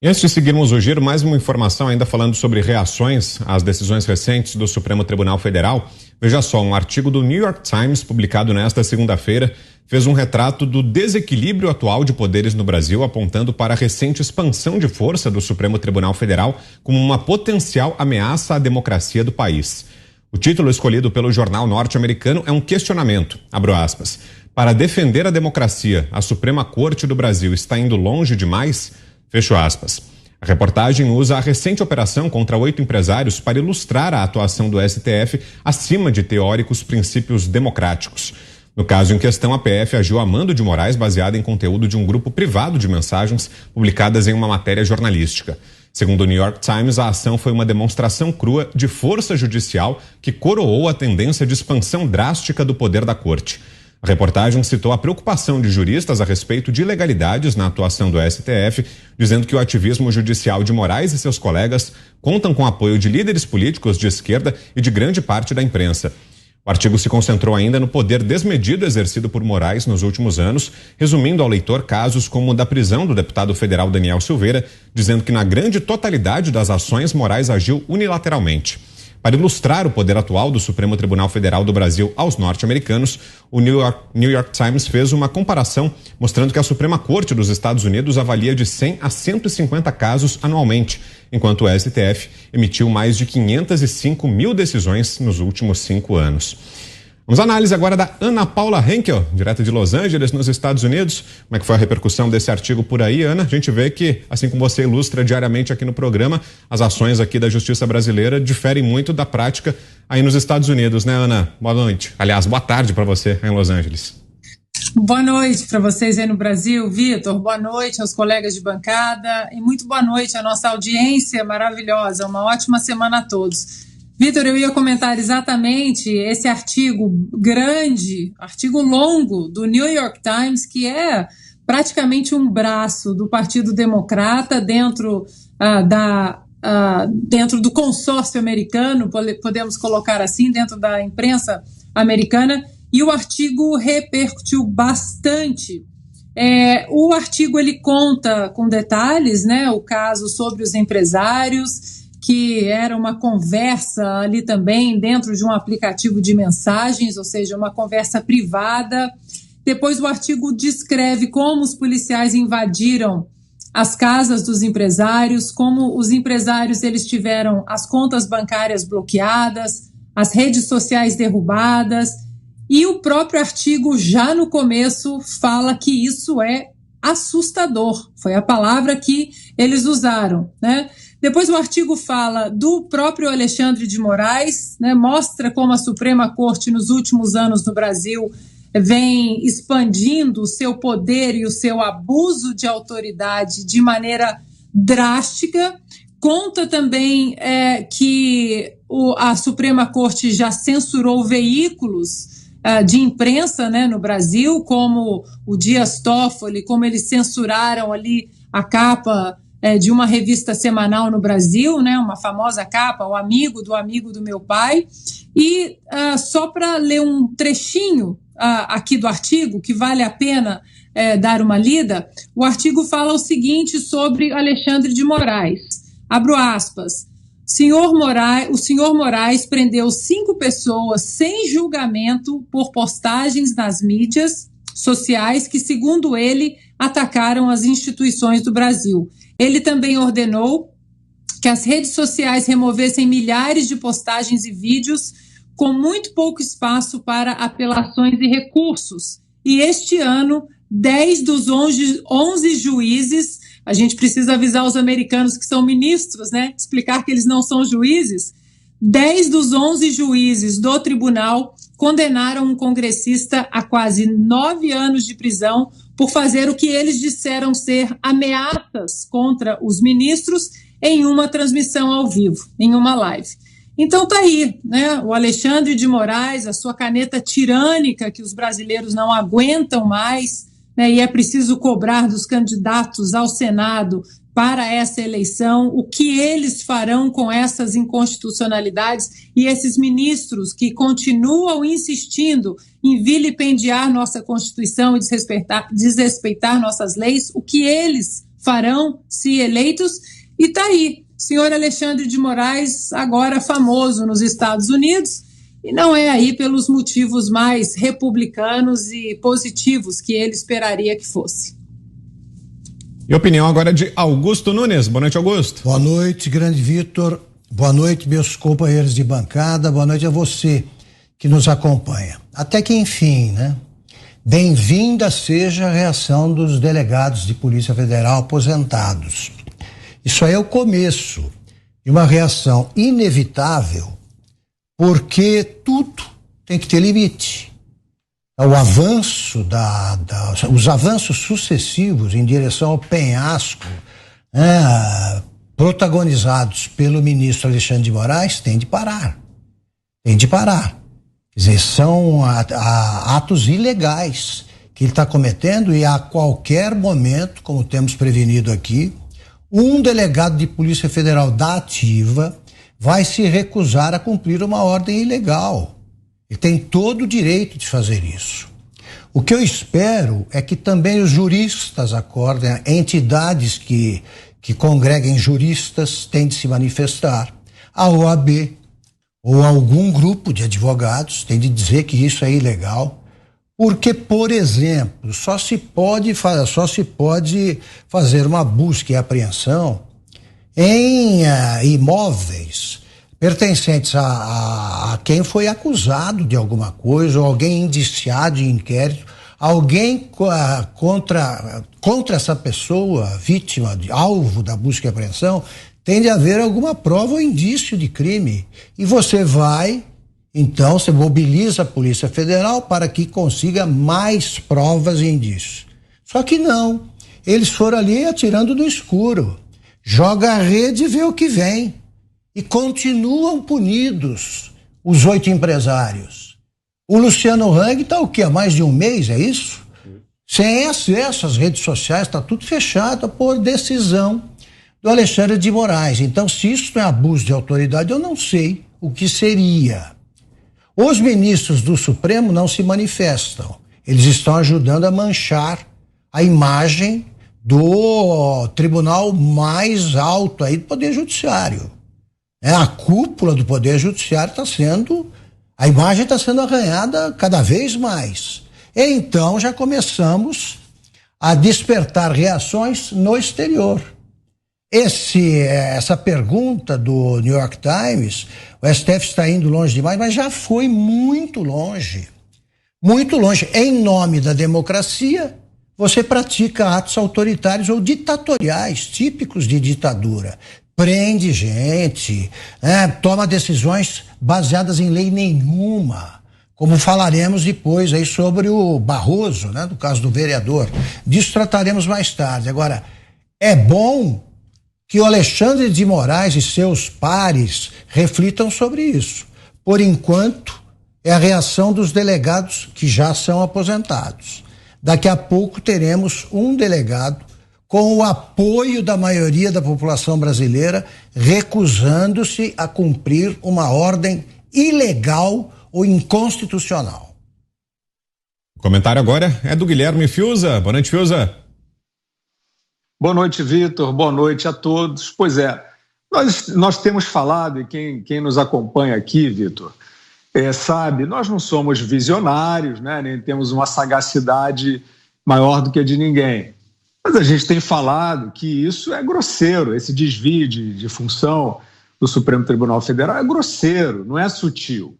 E antes de seguirmos o giro, mais uma informação ainda falando sobre reações às decisões recentes do Supremo Tribunal Federal. Veja só, um artigo do New York Times, publicado nesta segunda-feira, fez um retrato do desequilíbrio atual de poderes no Brasil, apontando para a recente expansão de força do Supremo Tribunal Federal como uma potencial ameaça à democracia do país. O título escolhido pelo jornal norte-americano é um questionamento, abro aspas. Para defender a democracia, a Suprema Corte do Brasil está indo longe demais? Fecho aspas. A reportagem usa a recente operação contra 8 empresários para ilustrar a atuação do STF acima de teóricos princípios democráticos. No caso em questão, a PF agiu a mando de Moraes baseada em conteúdo de um grupo privado de mensagens publicadas em uma matéria jornalística. Segundo o New York Times, a ação foi uma demonstração crua de força judicial que coroou a tendência de expansão drástica do poder da corte. A reportagem citou a preocupação de juristas a respeito de ilegalidades na atuação do STF, dizendo que o ativismo judicial de Moraes e seus colegas contam com apoio de líderes políticos de esquerda e de grande parte da imprensa. O artigo se concentrou ainda no poder desmedido exercido por Moraes nos últimos anos, resumindo ao leitor casos como o da prisão do deputado federal Daniel Silveira, dizendo que na grande totalidade das ações Moraes agiu unilateralmente. Para ilustrar o poder atual do Supremo Tribunal Federal do Brasil aos norte-americanos, o New York Times fez uma comparação mostrando que a Suprema Corte dos Estados Unidos avalia de 100 a 150 casos anualmente, enquanto o STF emitiu mais de 505 mil decisões nos últimos 5 anos. Vamos à análise agora da Ana Paula Henkel, direto de Los Angeles, nos Estados Unidos. Como é que foi a repercussão desse artigo por aí, Ana? A gente vê que, assim como você ilustra diariamente aqui no programa, as ações aqui da Justiça Brasileira diferem muito da prática aí nos Estados Unidos, né, Ana? Boa noite. Aliás, boa tarde para você aí em Los Angeles. Boa noite para vocês aí no Brasil, Vitor. Boa noite aos colegas de bancada e muito boa noite à nossa audiência maravilhosa. Uma ótima semana a todos. Vitor, eu ia comentar exatamente esse artigo grande, artigo longo do New York Times, que é praticamente um braço do Partido Democrata dentro do consórcio americano, podemos colocar assim, dentro da imprensa americana, e o artigo repercutiu bastante. O artigo ele conta com detalhes, né, o caso sobre os empresários, que era uma conversa ali também dentro de um aplicativo de mensagens, ou seja, uma conversa privada. Depois o artigo descreve como os policiais invadiram as casas dos empresários, como os empresários eles tiveram as contas bancárias bloqueadas, as redes sociais derrubadas, e o próprio artigo já no começo fala que isso é assustador, foi a palavra que eles usaram, né? Depois o artigo fala do próprio Alexandre de Moraes, né, mostra como a Suprema Corte nos últimos anos no Brasil vem expandindo o seu poder e o seu abuso de autoridade de maneira drástica. Conta também que a Suprema Corte já censurou veículos de imprensa, né, no Brasil, como o Dias Toffoli, como eles censuraram ali a capa de uma revista semanal no Brasil, né, uma famosa capa, o amigo do meu pai. E só para ler um trechinho aqui do artigo, que vale a pena dar uma lida, o artigo fala o seguinte sobre Alexandre de Moraes, abro aspas, o senhor Moraes prendeu 5 pessoas sem julgamento por postagens nas mídias sociais que, segundo ele, atacaram as instituições do Brasil. Ele também ordenou que as redes sociais removessem milhares de postagens e vídeos com muito pouco espaço para apelações e recursos. E este ano, 10 dos 11 juízes, a gente precisa avisar os americanos que são ministros, né? Explicar que eles não são juízes. 10 dos 11 juízes do tribunal condenaram um congressista a quase 9 anos de prisão por fazer o que eles disseram ser ameaças contra os ministros em uma transmissão ao vivo, em uma live. Então tá aí, né? O Alexandre de Moraes, a sua caneta tirânica que os brasileiros não aguentam mais, né? E é preciso cobrar dos candidatos ao Senado para essa eleição, o que eles farão com essas inconstitucionalidades e esses ministros que continuam insistindo em vilipendiar nossa Constituição e desrespeitar nossas leis, o que eles farão, se eleitos. E está aí, senhor Alexandre de Moraes, agora famoso nos Estados Unidos, e não é aí pelos motivos mais republicanos e positivos que ele esperaria que fosse. E opinião agora de Augusto Nunes. Boa noite, Augusto. Boa noite, grande Vitor. Boa noite, meus companheiros de bancada. Boa noite a você que nos acompanha. Até que enfim, né? Bem-vinda seja a reação dos delegados de Polícia Federal aposentados. Isso aí é o começo de uma reação inevitável, porque tudo tem que ter limite. O avanço os avanços sucessivos em direção ao penhasco, protagonizados pelo ministro Alexandre de Moraes, tem de parar. Tem de parar. Quer dizer, são atos ilegais que ele está cometendo, e a qualquer momento, como temos prevenido aqui, um delegado de Polícia Federal da ativa vai se recusar a cumprir uma ordem ilegal. Ele tem todo o direito de fazer isso. O que eu espero é que também os juristas acordem, entidades que congreguem juristas têm de se manifestar. A OAB ou algum grupo de advogados tem de dizer que isso é ilegal, porque, por exemplo, só se pode fazer uma busca e apreensão em imóveis pertencentes a quem foi acusado de alguma coisa, ou alguém indiciado em inquérito, alguém contra essa pessoa, vítima, alvo da busca e apreensão, tem de haver alguma prova ou indício de crime. E você você mobiliza a Polícia Federal para que consiga mais provas e indícios. Só que não, eles foram ali atirando no escuro, joga a rede e vê o que vem. E continuam punidos os 8 empresários. O Luciano Hang está o quê? Há mais de um mês, é isso? Sem acesso às redes sociais, está tudo fechado por decisão do Alexandre de Moraes. Então, se isso não é abuso de autoridade, eu não sei o que seria. Os ministros do Supremo não se manifestam. Eles estão ajudando a manchar a imagem do tribunal mais alto aí do Poder Judiciário. A cúpula do Poder Judiciário a imagem está sendo arranhada cada vez mais. Então já começamos a despertar reações no exterior. Essa pergunta do New York Times, o STF está indo longe demais, mas já foi muito longe. Muito longe. Em nome da democracia, você pratica atos autoritários ou ditatoriais, típicos de ditadura. Prende gente, toma decisões baseadas em lei nenhuma, como falaremos depois aí sobre o Barroso, do caso do vereador. Disso trataremos mais tarde. Agora, é bom que o Alexandre de Moraes e seus pares reflitam sobre isso. Por enquanto, é a reação dos delegados que já são aposentados. Daqui a pouco teremos um delegado com o apoio da maioria da população brasileira, recusando-se a cumprir uma ordem ilegal ou inconstitucional. O comentário agora é do Guilherme Fiuza. Boa noite, Fiuza. Boa noite, Vitor. Boa noite a todos. Pois é, nós temos falado, e quem nos acompanha aqui, Vitor, sabe, nós não somos visionários, nem temos uma sagacidade maior do que a de ninguém. Mas a gente tem falado que isso é grosseiro, esse desvio de função do Supremo Tribunal Federal é grosseiro, não é sutil.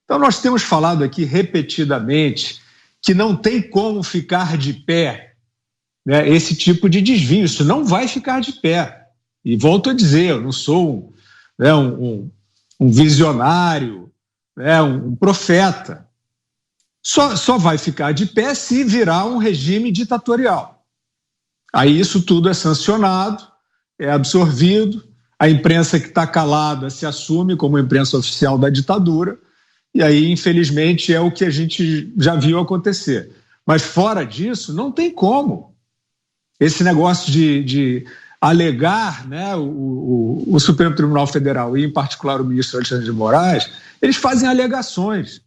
Então nós temos falado aqui repetidamente que não tem como ficar de pé, esse tipo de desvio, isso não vai ficar de pé. E volto a dizer, eu não sou um visionário, um profeta. Só vai ficar de pé se virar um regime ditatorial. Aí isso tudo é sancionado, é absorvido, a imprensa que está calada se assume como imprensa oficial da ditadura, e aí, infelizmente, é o que a gente já viu acontecer. Mas fora disso, não tem como. Esse negócio de alegar, o Supremo Tribunal Federal, e em particular o ministro Alexandre de Moraes, eles fazem alegações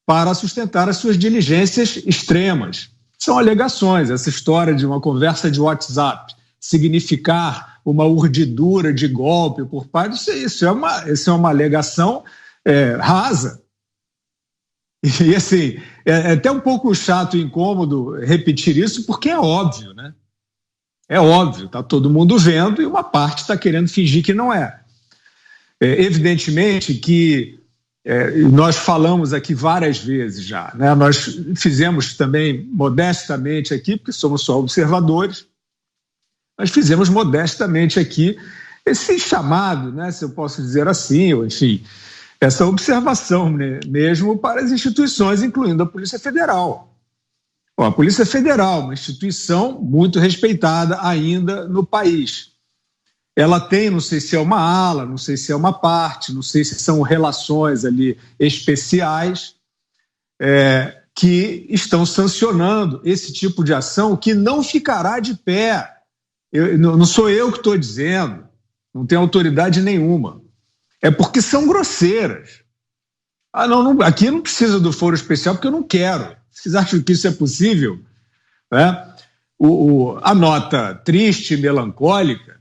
para sustentar as suas diligências extremas, são alegações. Essa história de uma conversa de WhatsApp significar uma urdidura de golpe por parte, isso é uma alegação rasa. E assim, é até um pouco chato e incômodo repetir isso, porque é óbvio, né? É óbvio, está todo mundo vendo e uma parte está querendo fingir que não é. Evidentemente que nós falamos aqui várias vezes já, né? Nós fizemos também modestamente aqui, porque somos só observadores, nós fizemos modestamente aqui esse chamado, né, se eu posso dizer assim, ou enfim, essa observação, né, mesmo para as instituições, incluindo a Polícia Federal. Bom, a Polícia Federal, uma instituição muito respeitada ainda no país. Ela tem, não sei se é uma ala, não sei se é uma parte, não sei se são relações ali especiais que estão sancionando esse tipo de ação que não ficará de pé. Não sou eu que estou dizendo, não tem autoridade nenhuma. É porque são grosseiras. Não, aqui não precisa do foro especial porque eu não quero. Vocês acham que isso é possível? A nota triste, melancólica,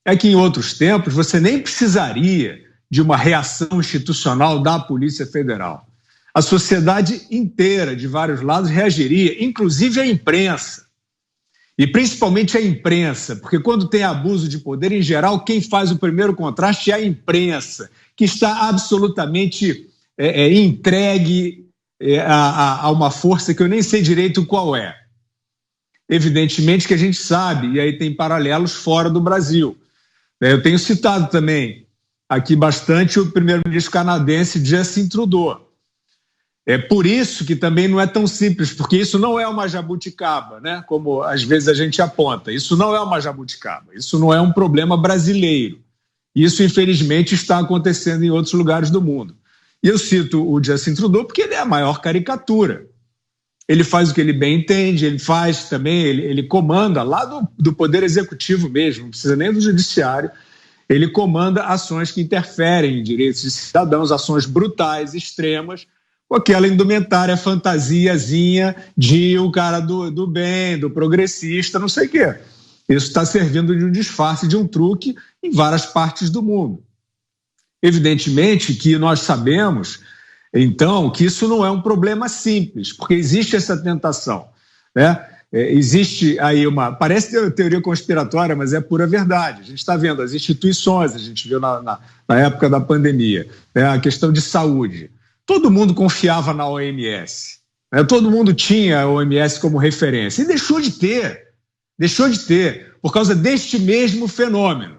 é que em outros tempos você nem precisaria de uma reação institucional da Polícia Federal. A sociedade inteira, de vários lados, reagiria, inclusive a imprensa. E principalmente a imprensa, porque quando tem abuso de poder, em geral, quem faz o primeiro contraste é a imprensa, que está absolutamente entregue a uma força que eu nem sei direito qual é. Evidentemente que a gente sabe, e aí tem paralelos fora do Brasil. Eu tenho citado também aqui bastante o primeiro-ministro canadense Justin Trudeau. É por isso que também não é tão simples, porque isso não é uma jabuticaba, né? Como às vezes a gente aponta. Isso não é uma jabuticaba, isso não é um problema brasileiro. Isso, infelizmente, está acontecendo em outros lugares do mundo. E eu cito o Justin Trudeau porque ele é a maior caricatura. Ele faz o que ele bem entende, ele faz também, ele comanda lá do Poder Executivo mesmo, não precisa nem do Judiciário, ele comanda ações que interferem em direitos de cidadãos, ações brutais, extremas, com aquela indumentária fantasiazinha de o cara do bem, do progressista, não sei o quê. Isso está servindo de um disfarce, de um truque em várias partes do mundo. Evidentemente que nós sabemos, então, que isso não é um problema simples, porque existe essa tentação, né? Existe aí parece ter teoria conspiratória, mas é pura verdade. A gente está vendo as instituições, a gente viu na época da pandemia, né? A questão de saúde. Todo mundo confiava na OMS, né? Todo mundo tinha a OMS como referência e deixou de ter, por causa deste mesmo fenômeno.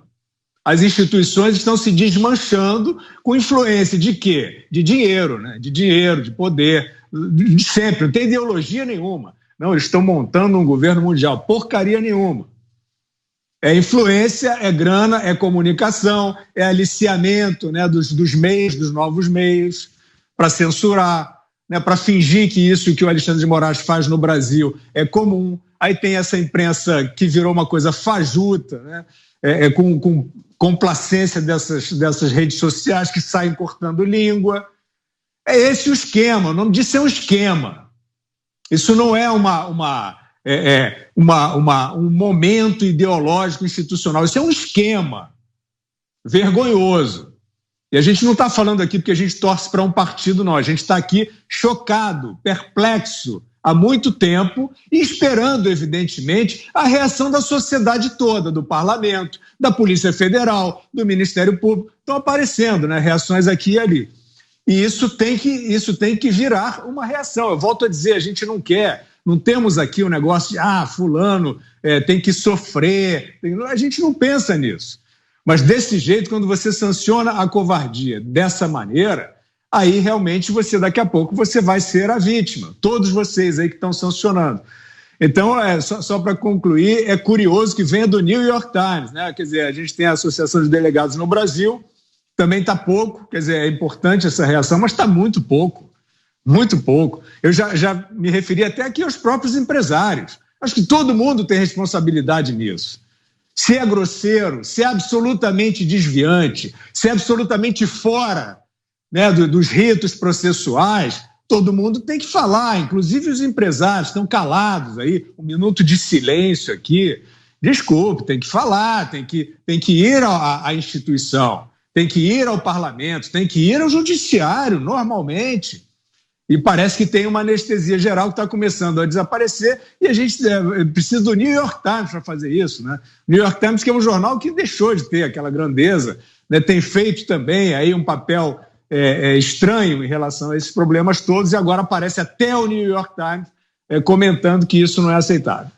As instituições estão se desmanchando com influência de quê? De dinheiro, né? De dinheiro, de poder, de sempre, não tem ideologia nenhuma. Não, eles estão montando um governo mundial, porcaria nenhuma. É influência, é grana, é comunicação, é aliciamento, né, dos meios, dos novos meios, para censurar, né, para fingir que isso que o Alexandre de Moraes faz no Brasil é comum. Aí tem essa imprensa que virou uma coisa fajuta, né, com complacência dessas redes sociais que saem cortando língua. É esse o esquema, o nome disso é um esquema. Isso não é um momento ideológico institucional, isso é um esquema vergonhoso. E a gente não está falando aqui porque a gente torce para um partido, não. A gente está aqui chocado, perplexo, há muito tempo e esperando, evidentemente, a reação da sociedade toda, do parlamento, da Polícia Federal, do Ministério Público. Estão aparecendo, né, reações aqui e ali. E isso tem que virar uma reação. Eu volto a dizer, a gente não quer, não temos aqui o negócio de fulano tem que sofrer. A gente não pensa nisso. Mas desse jeito, quando você sanciona a covardia dessa maneira, aí realmente daqui a pouco você vai ser a vítima. Todos vocês aí que estão sancionando. Então, só para concluir, é curioso que venha do New York Times, né? Quer dizer, a gente tem a Associação de Delegados no Brasil, também está pouco, quer dizer, é importante essa reação, mas está muito pouco, muito pouco. Eu já me referi até aqui aos próprios empresários. Acho que todo mundo tem responsabilidade nisso. Se é grosseiro, se é absolutamente desviante, se é absolutamente fora, né, dos ritos processuais, todo mundo tem que falar, inclusive os empresários estão calados aí, um minuto de silêncio aqui. Desculpe, tem que falar, tem que ir à instituição, tem que ir ao parlamento, tem que ir ao judiciário, normalmente. E parece que tem uma anestesia geral que está começando a desaparecer e a gente precisa do New York Times para fazer isso, né? O New York Times, que é um jornal que deixou de ter aquela grandeza, né? Tem feito também aí um papel estranho em relação a esses problemas todos e agora aparece até o New York Times comentando que isso não é aceitável.